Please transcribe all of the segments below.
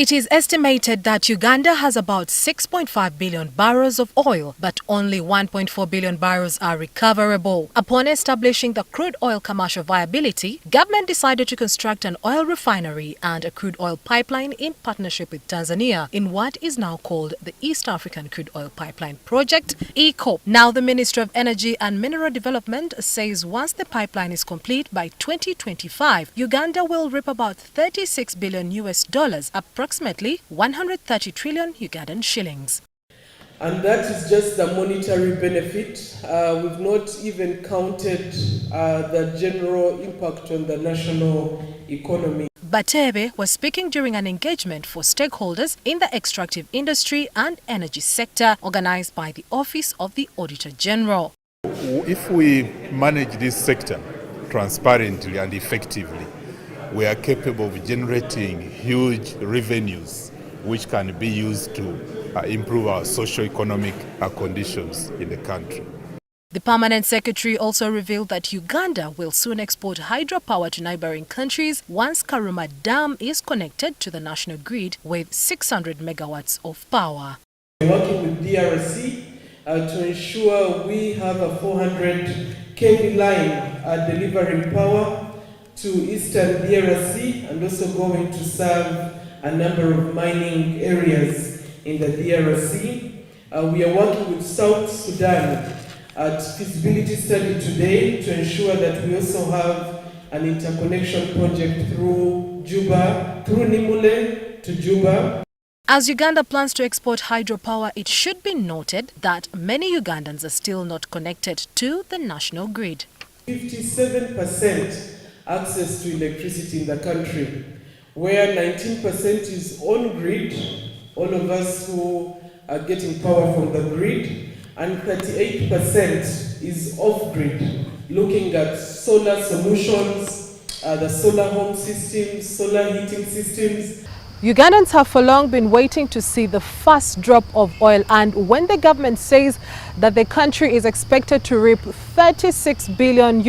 It is estimated that Uganda has about 6.5 billion barrels of oil, but only 1.4 billion barrels are recoverable. Upon establishing the crude oil commercial viability, government decided to construct an oil refinery and a crude oil pipeline in partnership with Tanzania in what is now called the East African Crude Oil Pipeline Project, EACOP. Now the Ministry of Energy and Mineral Development says once the pipeline is complete by 2025, Uganda will reap about $36 billion approximately 130 trillion Ugandan shillings. And that is just the monetary benefit. We've not even counted the general impact on the national economy. Batebe was speaking during an engagement for stakeholders in the extractive industry and energy sector organized by the Office of the Auditor General. If we manage this sector transparently and effectively, we are capable of generating huge revenues which can be used to improve our socio-economic conditions in the country. The Permanent Secretary also revealed that Uganda will soon export hydropower to neighboring countries once Karuma Dam is connected to the national grid with 600 megawatts of power. We're working with DRC to ensure we have a 400 kV line delivering power to eastern DRC and also going to serve a number of mining areas in the DRC. We are working with South Sudan at feasibility study today to ensure that we also have an interconnection project through Juba, through Nimule to Juba. As Uganda plans to export hydropower, it should be noted that many Ugandans are still not connected to the national grid. 57% access to electricity in the country, where 19% is on grid, all of us who are getting power from the grid, and 38% is off grid, looking at solar solutions, the solar home systems, solar heating systems. Ugandans have for long been waiting to see the first drop of oil, and when the government says that the country is expected to reap $36 billion,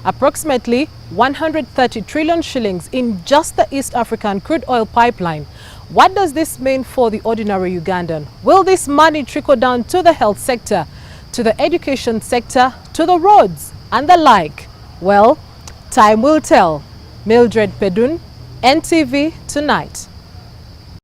approximately 130 trillion shillings in just the East African crude oil pipeline, what does this mean for the ordinary Ugandan? Will this money trickle down to the health sector, to the education sector, to the roads and the like? Well, time will tell. Mildred Pedun, NTV Tonight.